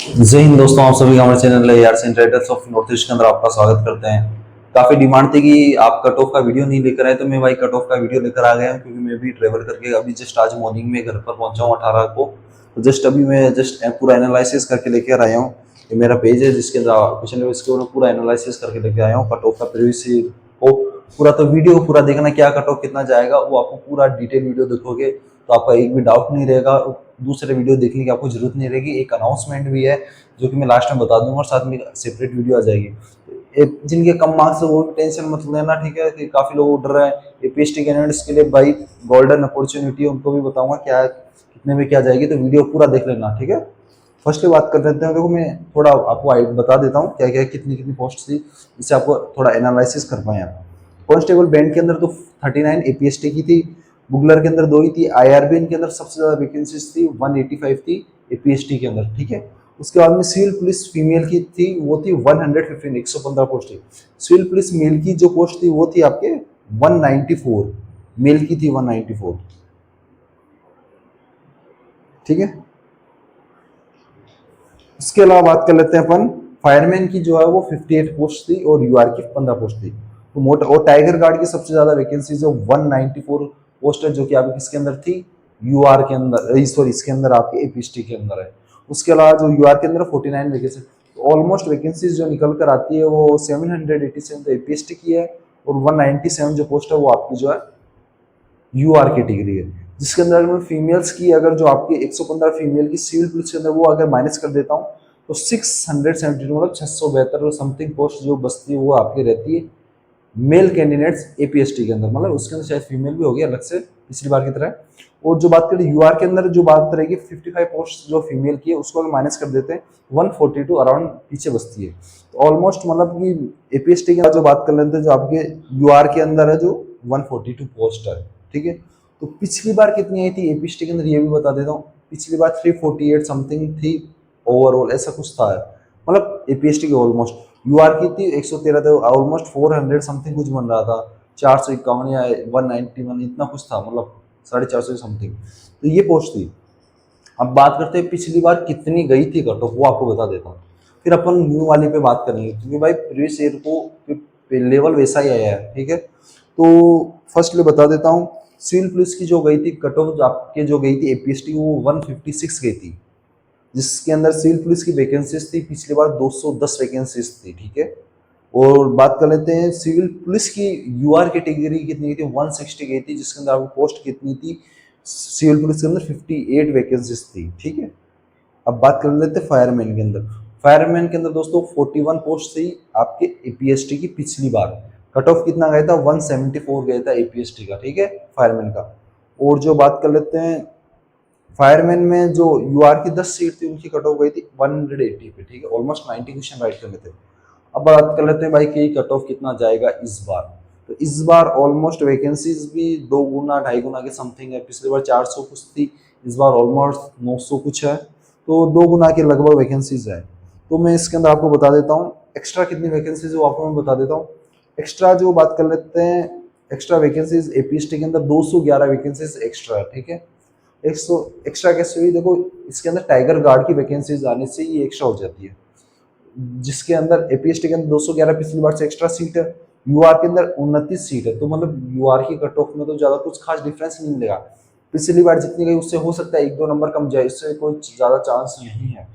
जय हिंद दोस्तों, आप सभी का हमारे चैनल है यार ट्रेडर्स ऑफ नॉर्थ ईस्ट के अंदर आपका स्वागत करते हैं। काफी डिमांड थी कि आप कट ऑफ का वीडियो नहीं लेकर आए, तो मैं भाई कट ऑफ का वीडियो लेकर आ गया हूं, क्योंकि मैं भी ट्रेवल करके अभी जस्ट आज मॉर्निंग में घर पर पहुंचा हूं 18 को। तो जस्ट अभी मैं जस्ट पूरा एनालिसिस करके लेकर आया हूँ। ये मेरा पेज है जिसके अंदर पिछले इसके ऊपर पूरा एनालिसिस करके लेके आया हूँ कट ऑफ का प्रीवियस को पूरा। तो वीडियो पूरा देखना, क्या कट ऑफ कितना जाएगा वो आपको पूरा डिटेल वीडियो देखोगे तो आपका एक भी डाउट नहीं रहेगा। दूसरे वीडियो देखने की आपको जरूरत नहीं रहेगी। एक अनाउंसमेंट भी है जो कि मैं लास्ट में बता दूंगा, और साथ में सेपरेट वीडियो आ जाएगी। जिनके कम मार्क्स है वो भी टेंशन मत लेना, ठीक है। कि काफी लोग उड़ रहे हैं एपीएसटी कैंडिडेट्स के लिए भाई गोल्डन अपॉर्चुनिटी है, उनको भी बताऊंगा क्या कितने में क्या जाएगी, तो वीडियो पूरा देख लेना, ठीक है। फर्स्टली बात कर लेते हैं। देखो मैं थोड़ा आपको बता देता हूँ क्या क्या कितनी कितनी पोस्ट थी, इससे आपको थोड़ा एनालिसिस कर पाए आप। कॉन्स्टेबल बैंड के अंदर तो 39 एपीएसटी की थी, बुगलर के अंदर 2 ही थी, आईआरबीएन के अंदर सबसे ज्यादा वैकेंसीज थी 185 थी एपीएसटी के अंदर, ठीक है। उसके बाद में सिविल पुलिस फीमेल की थी, वो थी 115, 115 पोस्ट थी। सिविल पुलिस मेल की जो पोस्ट थी वो थी आपके 194, मेल की थी 194, ठीक है। इसके अलावा बात कर लेते हैं अपन फायरमैन की, जो है वो 58 पोस्ट थी और यूआर की 15 पोस्ट थी। तो मोटर और टाइगर गार्ड की सबसे ज्यादा वैकेंसीज है 194 पोस्ट है, जो कि आपकी किसके अंदर थी, यूआर के अंदर, सॉरी इसके अंदर आपके एपीएसटी के अंदर है। उसके अलावा जो यूआर के अंदर 49 वैकेंसी, ऑलमोस्ट वैकेंसीज जो निकल कर आती है वो 787 तो एपीएसटी की है, और 197 जो पोस्ट है वो आपकी जो है यूआर कैटेगरी है। जिसके अंदर मैं फीमेल्स की, अगर जो आपकी 115 फीमेल की सिविल पुलिस के अंदर वो अगर माइनस कर देता हूँ तो 672 मतलब 672 समथिंग पोस्ट जो बचती है वो आपकी रहती है मेल कैंडिडेट्स एपीएसटी के अंदर, मतलब उसके अंदर शायद फीमेल भी होगी अलग से पिछली बार की तरह। और जो बात करें यूआर के अंदर, जो बात रहेगी 55 पोस्ट जो फीमेल की है उसको अगर माइनस कर देते हैं 142 अराउंड पीछे बचती है। तो ऑलमोस्ट मतलब कि एपीएसटी के अंदर जो बात कर लेते हैं, जो आपके यूआर के अंदर है जो 142 पोस्ट है, ठीक है। तो पिछली बार कितनी आई थी एपीएसटी के अंदर ये भी बता देता हूँ। पिछली बार 348 समथिंग थी ओवरऑल, ऐसा कुछ था, मतलब एपीएसटी की ऑलमोस्ट। यूआर की थी 113, तो ऑलमोस्ट 400 समथिंग कुछ बन रहा था, 451 या 191 इतना कुछ था, मतलब 450 समथिंग। तो ये पोस्ट थी। अब बात करते हैं पिछली बार कितनी गई थी कट ऑफ, वो आपको बता देता हूँ। फिर अपन न्यू वाली पे बात करेंगे, क्योंकि भाई प्रीवियस ईयर को लेवल वैसा ही आया है, ठीक है। तो फर्स्टली बता देता हूँ, सिविल पुलिस की जो गई थी कट ऑफ आपके, जो गई थी एपीएसटी वो 156 गई थी, जिसके अंदर सिविल पुलिस की वैकेंसीज थी पिछली बार 210 वैकेंसीज थी, ठीक है। और बात कर लेते हैं सिविल पुलिस की यूआर कैटेगरी कितनी थी, 160 गई थी, जिसके अंदर आपको पोस्ट कितनी थी सिविल पुलिस के अंदर 58 वैकेंसीज थी, ठीक है। अब बात कर लेते हैं फायरमैन के अंदर। फायरमैन के अंदर दोस्तों 41 पोस्ट थी आपके एपीएसटी की पिछली बार। कट ऑफ कितना गया था, 174 गया था एपीएसटी का, ठीक है, फायरमैन का। और जो बात कर लेते हैं फायरमैन में जो यूआर की 10 सीट थी उनकी कट ऑफ गई थी 180 पे, ठीक है, ऑलमोस्ट 90 क्वेश्चन राइट कर लेते हैं। अब बात कर लेते हैं भाई कि कट ऑफ कितना जाएगा इस बार। तो इस बार ऑलमोस्ट वैकेंसीज भी 2 गुना 2.5 गुना के समथिंग है। पिछली बार 400 कुछ थी, इस बार ऑलमोस्ट 900 कुछ है, तो 2 गुना के लगभग वैकेंसीज है। तो मैं इसके अंदर आपको बता देता हूँ एक्स्ट्रा कितनी वैकेंसीज है वो आपको मैं बता देता हूँ। एक्स्ट्रा जो बात कर लेते हैं, एक्स्ट्रा वैकेंसीज एपीएसटी के अंदर 211 वैकेंसीज एक्स्ट्रा है, ठीक है। 100 एक्स्ट्रा कैसे हुई, देखो इसके अंदर टाइगर गार्ड की वैकेंसीज आने से ये एक्स्ट्रा हो जाती है, जिसके अंदर एपीएसटी के अंदर 211 पिछली बार से एक्स्ट्रा सीट है। यूआर के अंदर 29 सीट है, तो मतलब यूआर की कट ऑफ में तो ज्यादा कुछ खास डिफरेंस नहीं मिलेगा। पिछली बार जितनी गई उससे हो सकता है 1-2 नंबर कम जाए, इससे कोई ज्यादा चांस नहीं है।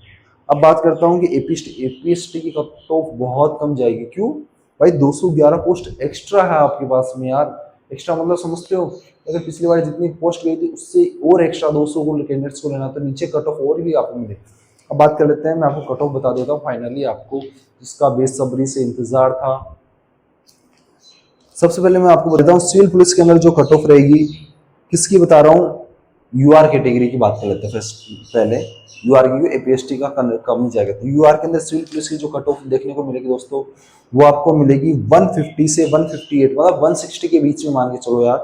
अब बात करता हूँ कि एपीएसटी की कट ऑफ बहुत कम जाएगी, क्यों भाई, 211 पोस्ट एक्स्ट्रा है आपके पास में यार। एक्स्ट्रा मतलब समझते हो, अगर पिछली बार जितनी पोस्ट गई थी उससे और एक्स्ट्रा 200 को कैंडिडेट्स को लेना, तो नीचे कट ऑफ और भी आपको मिले। अब बात कर लेते हैं, मैं आपको कट ऑफ बता देता हूँ फाइनली आपको, जिसका बेसब्री से इंतजार था। सबसे पहले मैं आपको बताता हूँ सिविल पुलिस के अंदर जो कट ऑफ रहेगी, किसकी बता रहा हूँ, यूआर कैटेगरी की बात कर लेते हैं फर्स्ट पहले। यूआर की एपीएसटी का कम ही जाएगा, तो यूआर के अंदर सिविल पुलिस की जो कट ऑफ देखने को मिलेगी दोस्तों, वो आपको मिलेगी 150 से 158, मतलब 160 के बीच में मान के चलो यार।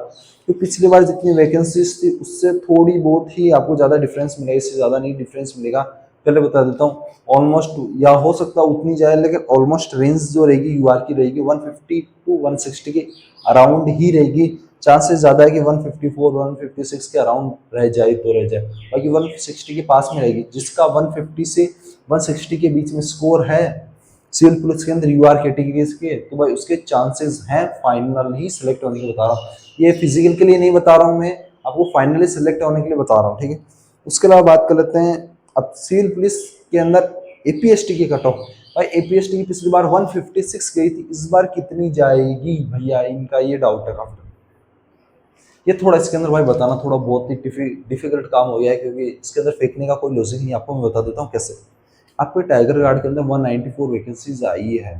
तो पिछली बार जितनी वैकेंसीज थी उससे थोड़ी बहुत ही आपको ज्यादा डिफरेंस मिलेगा, इससे ज्यादा नहीं डिफरेंस मिलेगा। पहले बता देता हूँ, ऑलमोस्ट या हो सकता है उतनी जाए, लेकिन ऑलमोस्ट रेंज जो रहेगी यूआर की रहेगी 150 टू 160 के अराउंड ही रहेगी, चांसेस ज़्यादा है कि 154 156 के अराउंड रह जाए तो रह जाए, बाकी 160 के पास में रहेगी। जिसका 150 से 160 के बीच में स्कोर है सिविल पुलिस के अंदर यूआर कैटेगरीज के, तो भाई उसके चांसेस हैं फाइनल ही सिलेक्ट होने के, बता रहा हूँ। ये फिजिकल के लिए नहीं बता रहा हूँ मैं, आपको फाइनली सिलेक्ट होने के लिए बता रहा हूँ, ठीक है। उसके अलावा बात कर लेते हैं अब सिविल पुलिस के अंदर एपीएसटी की कट ऑफ। भाई एपीएसटी की पिछली बार 156 गई थी, इस बार कितनी जाएगी भैया, इनका ये डाउट है काफी। ये थोड़ा इसके अंदर भाई बताना थोड़ा बहुत ही डिफिकल्ट काम हो गया है, क्योंकि इसके अंदर फेंकने का कोई लॉजिक नहीं। आपको मैं बता देता हूँ कैसे। आपके टाइगर गार्ड के अंदर 194 वैकेंसीज आई है।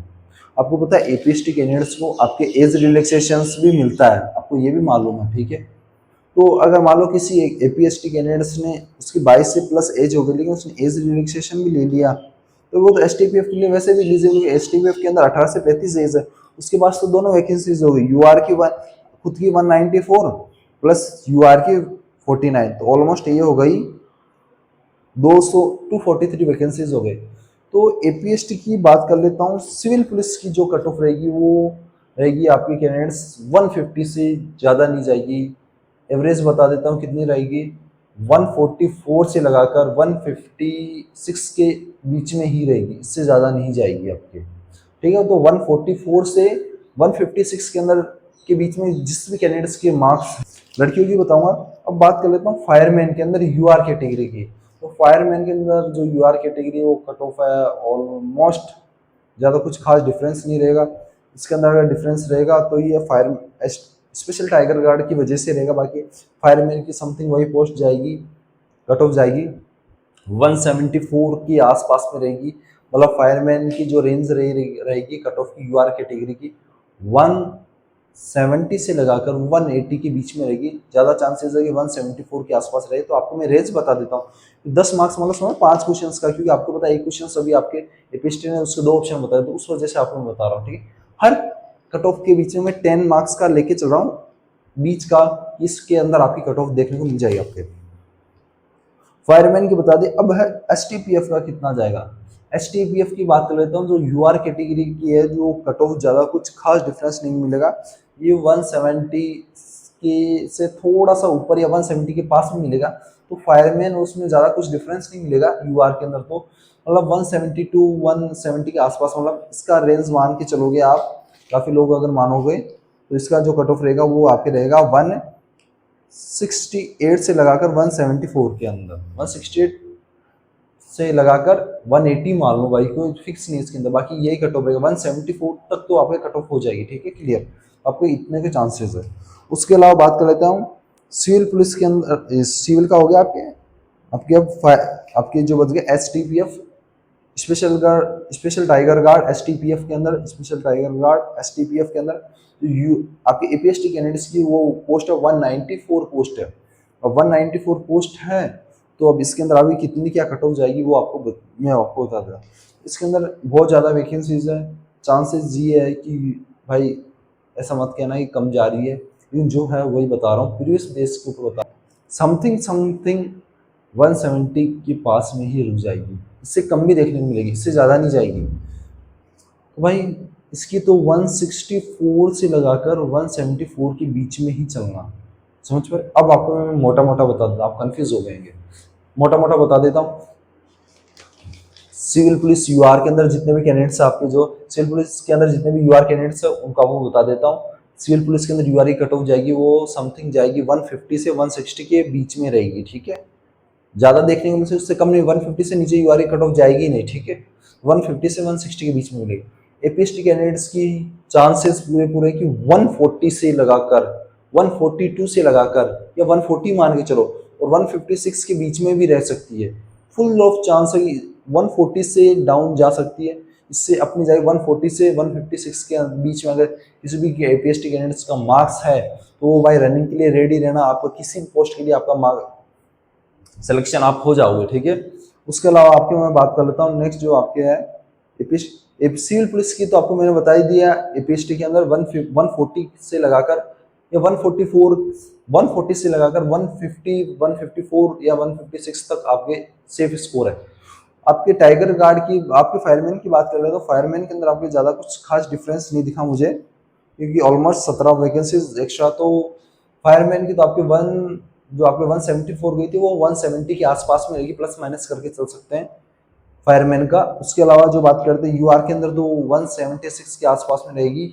आपको पता है एपीएसटी कैंडिडेट्स को आपके एज रिलैक्सेशन भी मिलता है, आपको ये भी मालूम है, ठीक है। तो अगर मान लो किसी एक एपीएसटी कैंडिडेट्स ने उसकी 22 से प्लस एज हो गई, लेकिन उसने एज रिलैक्सेशन भी ले लिया, तो वो तो एसटीपीएफ के लिए वैसे भी लीजिए, क्योंकि एसटीपीएफ के अंदर 18 से 35 एज है। उसके पास तो दोनों वैकेंसीज हो गई, यूआर की खुद की 194 प्लस यूआर की 49, तो ऑलमोस्ट ये हो गई 200 243 वैकेंसीज हो गए। तो एपीएसटी की बात कर लेता हूँ। सिविल पुलिस की जो कट ऑफ रहेगी वो रहेगी आपकी कैंडिडेट्स 150 से ज़्यादा नहीं जाएगी। एवरेज बता देता हूँ कितनी रहेगी, 144 से लगाकर 156 के बीच में ही रहेगी, इससे ज़्यादा नहीं जाएगी आपके, ठीक है। तो 144 से 156 के अंदर के बीच में जिस भी कैंडिडेट्स के मार्क्स, लड़कियों की बताऊंगा। अब बात कर लेता हूँ फायरमैन के अंदर यूआर कैटेगरी की। तो फायरमैन के अंदर जो यूआर कैटेगरी है वो कट ऑफ है ऑलमोस्ट, ज़्यादा कुछ खास डिफरेंस नहीं रहेगा। इसके अंदर अगर डिफरेंस रहेगा तो ये फायर स्पेशल टाइगर गार्ड की वजह से रहेगा, बाकी फायरमैन की समथिंग वही पोस्ट जाएगी, कट ऑफ जाएगी 174 के आसपास में रहेगी। मतलब फायरमैन की जो रेंज रहेगी कट ऑफ की यूआर कैटेगरी की 170 से लगाकर 180 के बीच में रहेगी। ज़्यादा चांसेस है कि 174 के आसपास रहे। तो आपको मैं रेंज बता देता हूँ। 10 मार्क्स मतलब समझ 5 क्वेश्चन का, क्योंकि आपको पता है एक क्वेश्चन अभी आपके एपीएसटी ने उसके 2 ऑप्शन बताए, तो उस वजह से आपको मैं बता रहा हूँ, ठीक है। हर कट ऑफ के बीच में मैं 10 मार्क्स का लेके चल रहा हूँ बीच का, इसके अंदर आपकी कट ऑफ देखने को मिल जाएगी आपके। फायरमैन की बता दें। अब है एसटीपीएफ का कितना जाएगा। एसटीपीएफ की बात कर लेता हूँ, जो यूआर कैटेगरी की है, जो कट ऑफ ज़्यादा कुछ खास डिफरेंस नहीं मिलेगा, ये 170 के से थोड़ा सा ऊपर या 170 के पास में मिलेगा। तो फायरमैन उसमें ज़्यादा कुछ डिफरेंस नहीं मिलेगा यूआर के अंदर, तो मतलब 170 टू 170 के आसपास, मतलब इसका रेंज मान के चलोगे आप, काफ़ी लोग अगर मानोगे तो इसका जो कट ऑफ रहेगा वो आपके रहेगा 168 से लगाकर 174 के अंदर, 168 से लगाकर 180 मान लो भाई, कोई फिक्स नहीं इसके अंदर, बाकी यही कट ऑफ रहेगा 174 तक तो आपके कट ऑफ हो जाएगी, ठीक है, क्लियर। आपको इतने के चांसेस है। उसके अलावा बात कर लेता हूँ सिविल पुलिस के अंदर, सिविल का हो गया आपके आपके अब आपके जो बच गए एसटीपीएफ स्पेशल टाइगर गार्ड, एसटीपीएफ के अंदर स्पेशल टाइगर गार्ड एसटीपीएफ के अंदर यू आपके एपीएसटी कैंडिडेट्स की वो पोस्ट है 194 पोस्ट है। अब 194 पोस्ट है, तो अब इसके अंदर अभी कितनी क्या कट ऑफ जाएगी वो मैं आपको बता दूँ। इसके अंदर बहुत ज़्यादा वैकेंसीज है। चांसेस ये है कि भाई ऐसा मत कहना कि कम जा रही है, लेकिन जो है वही बता रहा हूँ, प्रीवियस बेस के ऊपर बता, समथिंग 170 के पास में ही रुक जाएगी, इससे कम भी देखने को मिलेगी, इससे ज़्यादा नहीं जाएगी। तो भाई इसकी तो 164 से लगाकर 174 के बीच में ही चलना, समझ पर। अब आपको मैं मोटा मोटा बता देता हूँ, आप कंफ्यूज हो गएंगे, मोटा मोटा बता देता हूँ। सिविल पुलिस यूआर के अंदर जितने भी कैंडिडेट्स आपके, जो सिविल पुलिस के अंदर जितने भी यूआर कैंडिडेट्स है उनका वो बता देता हूँ। सिविल पुलिस के अंदर यूआर की कट ऑफ जाएगी वो समथिंग जाएगी 150 से 160 के बीच में रहेगी, ठीक है। ज़्यादा देखने को मिलसे उससे कम नहीं, 150 से नीचे यूआर की कट ऑफ जाएगी नहीं, ठीक है। 150 से 160 के बीच में मिलेगी। एपीएसटी कैंडिडेट्स की चांसेस पूरे पूरे कि 140 से लगाकर 142 से लगाकर या 140 मान के चलो, और 156 के बीच में भी रह सकती है। फुल ऑफ चांस है कि 140 से डाउन जा सकती है, इससे अपनी जाएगी 140 से 156 के बीच में। अगर किसी भी एपीएसटी कैंडिडेट्स का मार्क्स है तो वो भाई रनिंग के लिए रेडी रहना, आपको किसी भी पोस्ट के लिए आपका मार्क सिलेक्शन आप हो जाओगे, ठीक है। उसके अलावा आपके मैं बात कर लेता हूँ नेक्स्ट जो आपके है सिविल पुलिस की, तो आपको मैंने बता ही दिया। एपीएसटी के अंदर 140 से लगाकर या 140 से लगाकर 150 154 या 156 तक आपके सेफ स्कोर है। आपके टाइगर गार्ड की, आपके फायरमैन की बात कर रहे हो, तो फायरमैन के अंदर आपके ज़्यादा कुछ खास डिफरेंस नहीं दिखा मुझे, क्योंकि ऑलमोस्ट 17 वैकेंसीज एक्स्ट्रा तो फायरमैन की तो आपके जो आपके 174 गई थी वो 170 के आसपास में रहेगी, प्लस माइनस करके चल सकते हैं फायरमैन का। उसके अलावा जो बात करते हैं यूआर के अंदर तो 176 के आसपास में रहेगी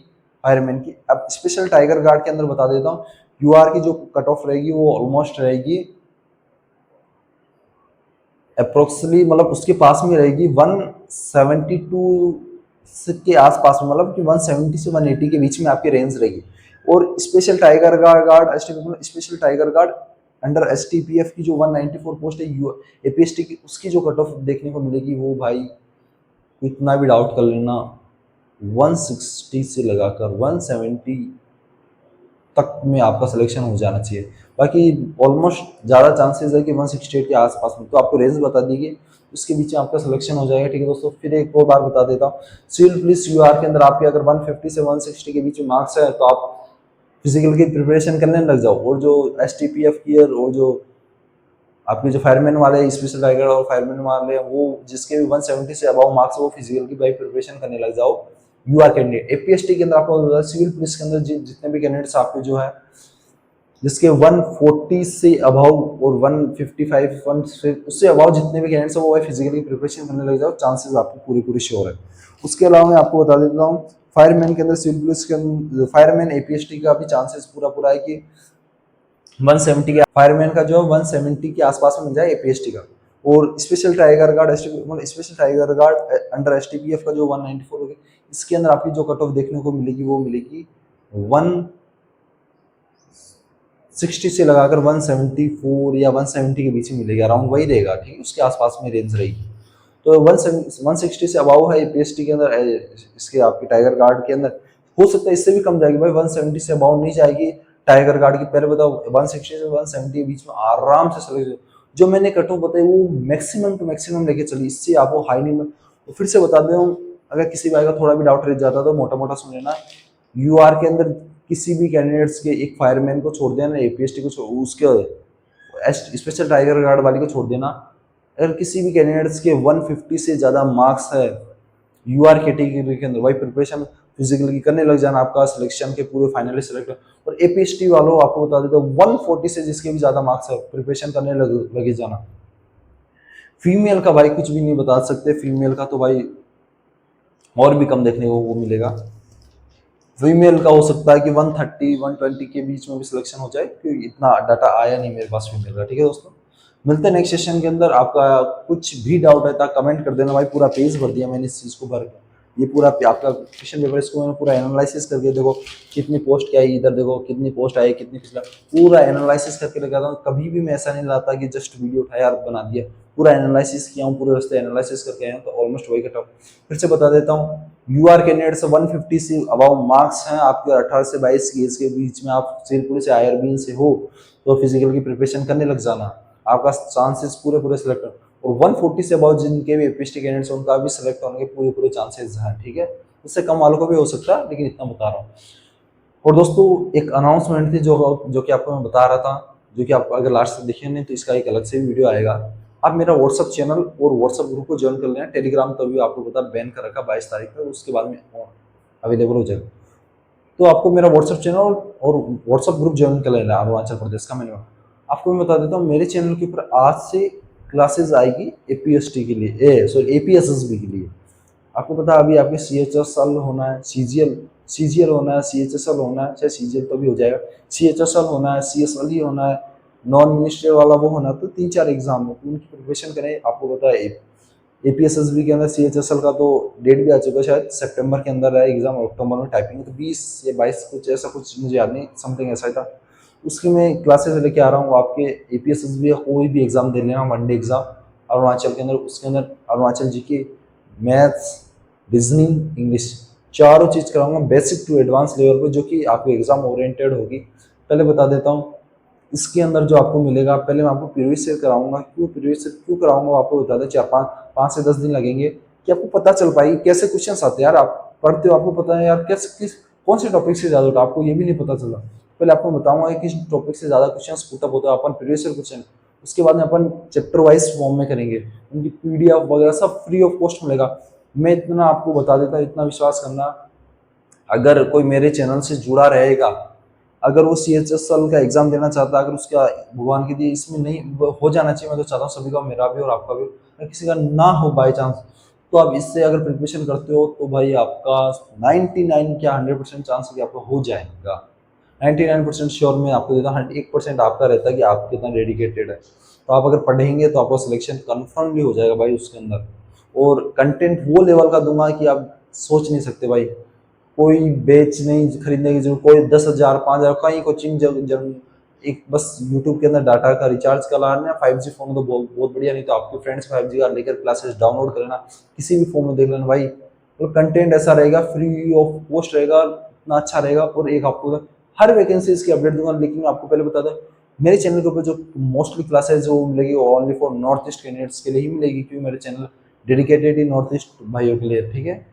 फायरमैन की। अब स्पेशल टाइगर गार्ड के अंदर बता देता हूँ, यूआर की जो कट ऑफ रहेगी वो ऑलमोस्ट रहेगी अप्रोक्सीमेटली, मतलब उसके पास में रहेगी 172 के आसपास में, मतलब कि 170 से 180 के बीच में आपकी रेंज रहेगी। और special tiger guard special tiger guard under STPF की जो 194 पोस्ट है एपीएसटी की, उसकी जो कट ऑफ देखने को मिलेगी वो भाई इतना भी डाउट कर लेना 160 से लगाकर 170 तक में आपका सिलेक्शन हो जाना चाहिए। बाकी ऑलमोस्ट ज़्यादा चांसेस है कि 168 के आसपास में, तो आपको रेंज बता दीजिए उसके बीच में आपका सिलेक्शन हो जाएगा। ठीक है दोस्तों, फिर एक और बार बता देता हूँ, सिविल पुलिस यूआर के अंदर आपके अगर 150 से 160 के बीच में मार्क्स है तो आप फिजिकल की प्रिपरेशन करने लग जाओ। और जो एसटीपीएफ की और जो आपके जो फायरमैन वाले स्पेशल टाइगर और फायरमैन वाले वो जिसके भी 170 से अबाउ मार्क्स वो फिजिकल की भाई प्रिपरेशन करने लग जाओ। यूआर कैंडिडेट एपीएसटी के अंदर आपको सिविल पुलिस के अंदर जितने भी कैंडिडेट्स आपके जो है जिसके 140 से अभाव और 155 उससे अभाव जितने भी कैंडिडेट्स हैं वो फिजिकली प्रिपरेशन करने लग जाओ, चांसेस आपको पूरी पूरी श्योर है। उसके अलावा मैं आपको बता देता हूँ फायरमैन के अंदर सिविल पुलिस के अंदर फायरमैन एपीएसटी का भी चांसेस पूरा है कि 170 के फायरमैन का जो 170 के आसपास में मिल जाए एपीएसटी का। और special tiger guard special tiger guard under STPF का जो 194 होगी, इसके अंदर आपकी जो कट ऑफ देखने को मिलेगी वो मिलेगी 160 से लगाकर 174 या 170 के बीच में मिलेगी, अराउंड वही रहेगा। ठीक है, उसके आसपास में रेंज रहेगी। तो 160 से अबाव है एपीएसटी के अंदर, इसके आपके टाइगर गार्ड के अंदर हो सकता है इससे भी कम जाएगी भाई, 170 से अबाव नहीं जाएगी टाइगर गार्ड की। पहले बताओ 160 से 170 के बीच में आराम से चले, जो मैंने कट ऑफ बताई वो मैक्सिमम टू मैक्सिमम लेके चली, इससे आपको हाई नहीं मिल। तो फिर से बता दे हूँ, अगर किसी भाई का थोड़ा भी डाउट रह जाता तो मोटा मोटा सुन लेना, यूआर के अंदर किसी भी कैंडिडेट्स के एक फायरमैन को छोड़ देना, एपीएसटी को उसके स्पेशल टाइगर गार्ड वाली को छोड़ देना। अगर किसी भी कैंडिडेट्स के 150 से ज़्यादा मार्क्स है यूआर कैटेगरी के अंदर, वही प्रिपरेशन फिजिकल की करने लग जाना, आपका सिलेक्शन के पूरे फाइनली सिलेक्ट। और एपीएसटी वालों आपको बता देता हूँ 140 से जिसके भी ज़्यादा मार्क्स है प्रिपरेशन करने लगे जाना। फीमेल का भाई कुछ भी नहीं बता सकते, फीमेल का तो भाई और भी कम देखने को वो मिलेगा। फीमेल का हो सकता है कि 130 120 के बीच में भी सिलेक्शन हो जाए, क्योंकि इतना डाटा आया नहीं मेरे पास फीमेल का। ठीक है दोस्तों, मिलते हैं नेक्स्ट सेशन के अंदर। आपका कुछ भी डाउट है तो कमेंट कर देना भाई, पूरा पेज भर दिया मैंने इस चीज़ को भर, ये पूरा आपका क्वेश्चन पेपर इसको मैंने पूरा एनालिसिस करके देखो कितनी पोस्ट क्या है, इधर देखो कितनी पोस्ट आई कितनी पिछला, पूरा एनालिसिस करके लगाता हूँ। कभी भी मैं ऐसा नहीं लाता कि जस्ट वीडियो उठाया और बना दिया, पूरा एनालिसिस किया हूँ, पूरे रास्ते एनालिसिस करके आया हूँ, तो ऑलमोस्ट वही कटा। फिर से बता देता हूँ, यूआर कैंडिडेट से 150 से अबाउ मार्क्स हैं आपके 18 से 22 की एज के बीच में, आप सिविल पुलिस या आईआरबी से हो तो फिजिकल की प्रिपरेशन करने लग जाना, आपका चांसेस पूरे पूरे सिलेक्ट। और 140 से अबाउ जिनके भी एपीएसटी कैंडिडेट्स हैं उनका भी सिलेक्ट होने के पूरे पूरे चांसेस हैं। ठीक है, उससे कम वालों को भी हो सकता है, लेकिन इतना बता रहा हूँ। और दोस्तों एक अनाउंसमेंट थी जो कि आपको मैं बता रहा था, जो कि आप अगर लास्ट तक देखे नहीं तो इसका एक अलग से भी वीडियो आएगा। आप मेरा व्हाट्सअप चैनल और व्हाट्सअप ग्रुप को ज्वाइन कर लेना। टेलीग्राम तो अभी आपको पता बैन कर रखा 22 तारीख पर, उसके बाद में अवेलेबल हो जाएगा। तो आपको मेरा व्हाट्सअप चैनल और व्हाट्सअप ग्रुप ज्वाइन कर लेना अरुणाचल प्रदेश का। मैंने आपको मैं बता देता हूँ, मेरे चैनल के ऊपर आज से क्लासेस आएगी एपीएसटी के लिए, सॉरी एपीएसएसबी के लिए। आपको पता है अभी आपके सीएचएसएल होना है, सीजीएल होना है, सीएचएसएल होना है, चाहे सीजीएल तो भी हो जाएगा, सीएचएसएल होना है, सीएसएल ही होना है, नॉन मिनिस्ट्रियल वाला वो होना है। तो 3-4 एग्जाम है, तो उनकी प्रिपरेशन करें। आपको पता है एपीएसएसबी के अंदर सीएचएसएल का तो डेट भी आ चुका है, शायद सितंबर के अंदर है एग्जाम, अक्टूबर में टाइपिंग, तो 20 या 22 कुछ ऐसा कुछ मुझे याद नहीं, समथिंग ऐसा ही था। उसकी मैं क्लासेस लेके आ रहा हूँ। आपके एपीएसएसबी का कोई भी एग्जाम दे लेना, वनडे एग्जाम अरुणाचल के अंदर, उसके अंदर Arunachal GK, maths, reasoning, English, चारों चीज़ कराऊंगा बेसिक टू एडवांस लेवल पर, जो कि आपके एग्जाम ओरिएंटेड होगी। पहले बता देता हूँ इसके अंदर जो आपको मिलेगा, पहले मैं आपको प्रीवियस ईयर कराऊंगा। प्रीवियस ईयर क्यों कराऊंगा आपको बता दें, 4-5 से 10 दिन लगेंगे कि आपको पता चल पाएगी कैसे क्वेश्चन आते हैं। यार आप पढ़ते हो, आपको पता है यार कैसे कौन से टॉपिक से ज़्यादा होता है, आपको ये भी नहीं पता चला। पहले आपको बताऊंगा कि किस टॉपिक से ज़्यादा क्वेश्चन पुटअप होता है, अपन प्रीवियस ईयर क्वेश्चन। उसके बाद में अपन चैप्टर वाइज फॉर्म में करेंगे, उनकी पीडीएफ वगैरह सब फ्री ऑफ कॉस्ट मिलेगा। मैं इतना आपको बता देता, इतना विश्वास करना, अगर कोई मेरे चैनल से जुड़ा रहेगा, अगर वो CHSL का एग्जाम देना चाहता है, अगर उसका भगवान की दी इसमें नहीं हो जाना चाहिए, मैं तो चाहता हूँ सभी का, मेरा भी और आपका भी, अगर किसी का ना हो बाई चांस, तो आप इससे अगर प्रिपरेशन करते हो तो भाई आपका 99 क्या 100% चांस है कि आपका हो जाएगा। 99% श्योर मैं आपको देता हूँ, 1% आपका रहता है कि आप कितना डेडिकेटेड है। तो आप अगर पढ़ेंगे तो आपका सिलेक्शन कन्फर्म भी हो जाएगा भाई उसके अंदर। और कंटेंट वो लेवल का दूंगा कि आप सोच नहीं सकते भाई। कोई बेच नहीं खरीदने की जरूरत, कोई 10,000 5,000 कहीं कोचिंग एक बस यूट्यूब के अंदर डाटा का रिचार्ज कराना, 5G फोन तो बहुत बहुत बढ़िया, नहीं तो आपके फ्रेंड्स 5G का लेकर क्लासेस डाउनलोड कर लेना, किसी भी फोन में देख लेना भाई। तो कंटेंट ऐसा रहेगा, फ्री ऑफ कॉस्ट रहेगा, इतना अच्छा रहेगा। और एक आपको हर वैकेंसीज की अपडेट दूंगा, लेकिन आपको पहले बता दें मेरे चैनल के ऊपर जो मोस्टली क्लासेस जो मिलेगी वो only for north east candidates के लिए ही मिलेगी, क्योंकि मेरे चैनल डेडिकेटेड ही नॉर्थ ईस्ट भाइयों के लिए, ठीक है।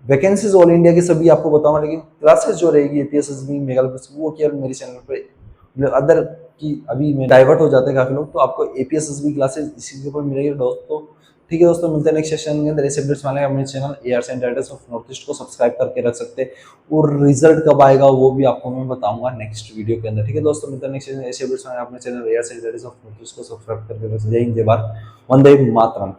वैकेंसीज ऑल इंडिया की सभी आपको बताऊंगा, लेकिन क्लासेस जो रहेगी APSSB मेगा वो केवल मेरे चैनल पे, अदर की अभी में डाइवर्ट हो जाते हैं काफी लोग, तो आपको APSSB क्लासेस इसी के ऊपर मिलेगी दोस्तों। ठीक है दोस्तों, मिलते हैं नेक्स्ट सेशन के अंदर। ऐसे अपडेट्स पाने अपने channel AR centres of north east को सब्सक्राइब करके रख सकते हैं, और रिजल्ट कब आएगा वो भी आपको मैं बताऊंगा नेक्स्ट वीडियो के अंदर। ठीक है दोस्तों, मिलते हैं नेक्स्ट सेशन। ऐसे अपडेट्स पाने अपने channel AR centres of north east को सब्सक्राइब करके रख सकते हैं। जय हिंद, जय भारत, वंदे मातरम।